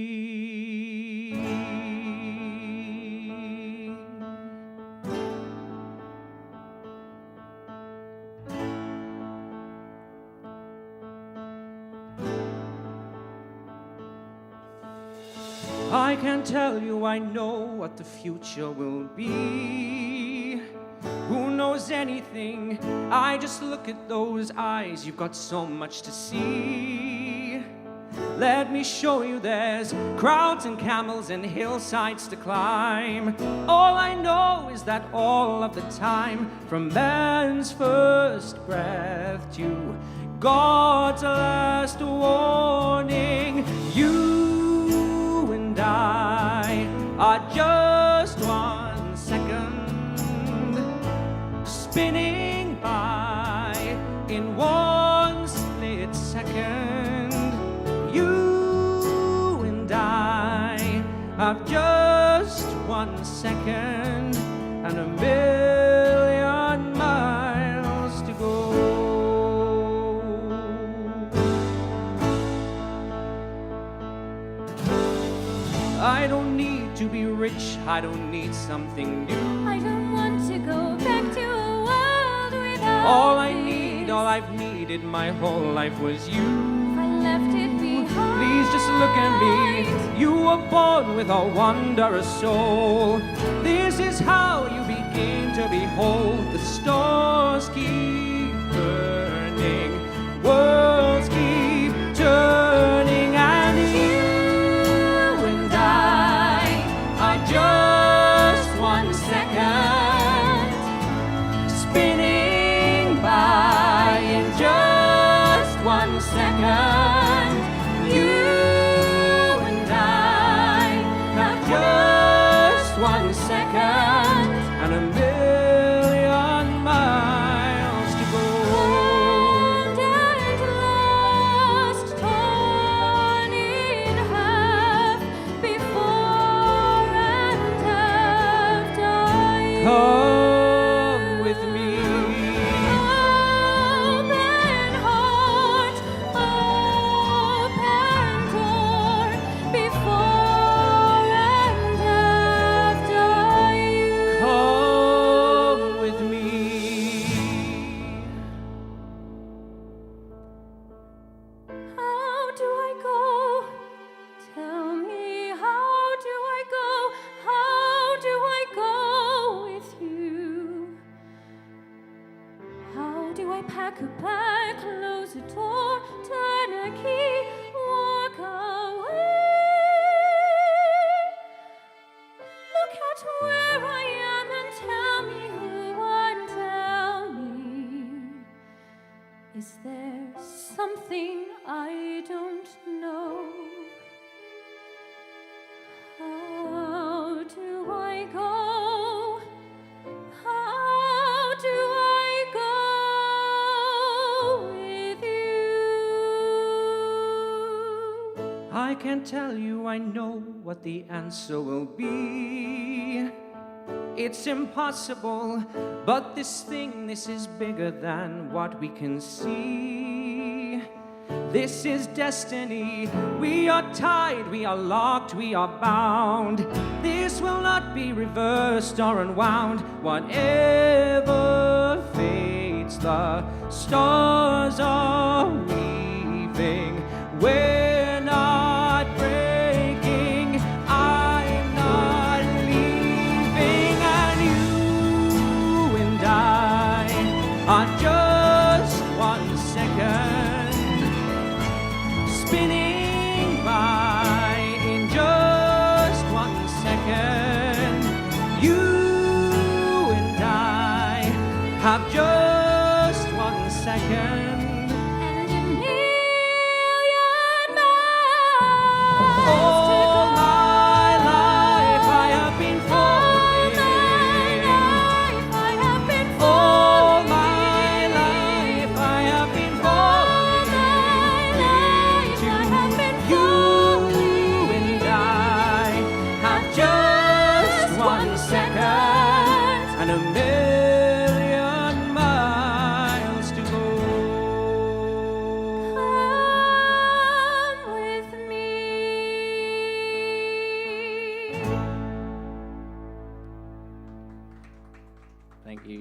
I can't tell you I know what the future will be. Who knows knows anything. I just look at those eyes, you've got so much to see. Let me show you there's crowds and camels and hillsides to climb. All I know is that all of the time, from man's first breath to God's last warning, you and I are just 1 second spinning by in 1 split second. You and I have just 1 second and a million miles to go. I don't need to be rich, I don't need something new. I don't want to go back to a world without All I this. need, all I've needed my whole life was you. I left it behind. Please just look at me. You were born with a wondrous soul. This is how you begin to behold. The stars keep burning, worlds keep turning, and you and I are just 1 second spinning by in just 1 second. You and I have just 1 second and a million miles to go. And at last, torn in half, before and after you. Come with me. Open heart, open door, before and after you. Come with me. How do I go? Tell me, how do I go? How do I go with you? How do I pack a bag, close a door, turn a key, walk away? Look at where I am and tell me who I'm. Tell me, is there something I don't know? How do I go? How do I go with you? I can't tell you, I know what the answer will be. It's impossible, but this is bigger than what we can see. This is destiny. We are tied, we are locked, we are bound. This will not be reversed or unwound. Whatever fates, the stars are weaving. We're not breaking. I'm not leaving, and you and I are just 1 second spinning by in just 1 second. You and I have just 1 second. And a million miles to All go. my life I have been falling. I have been All falling. my life I have been All falling. my life I have been You falling. and I have just 1 second and a million miles to go. Come with me.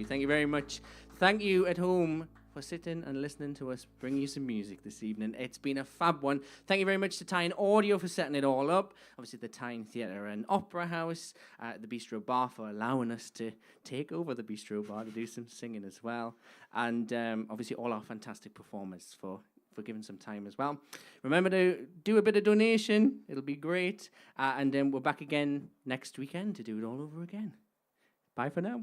Thank you very much. Thank you at home for sitting and listening to us bring you some music this evening. It's been a fab one. Thank you very much to Tyne Audio for setting it all up. Obviously, the Tyne Theatre and Opera House, the Bistro Bar for allowing us to take over the Bistro Bar to do some singing as well. And obviously, all our fantastic performers for giving some time as well. Remember to do a bit of donation. It'll be great. And then we're back again next weekend to do it all over again. Bye for now.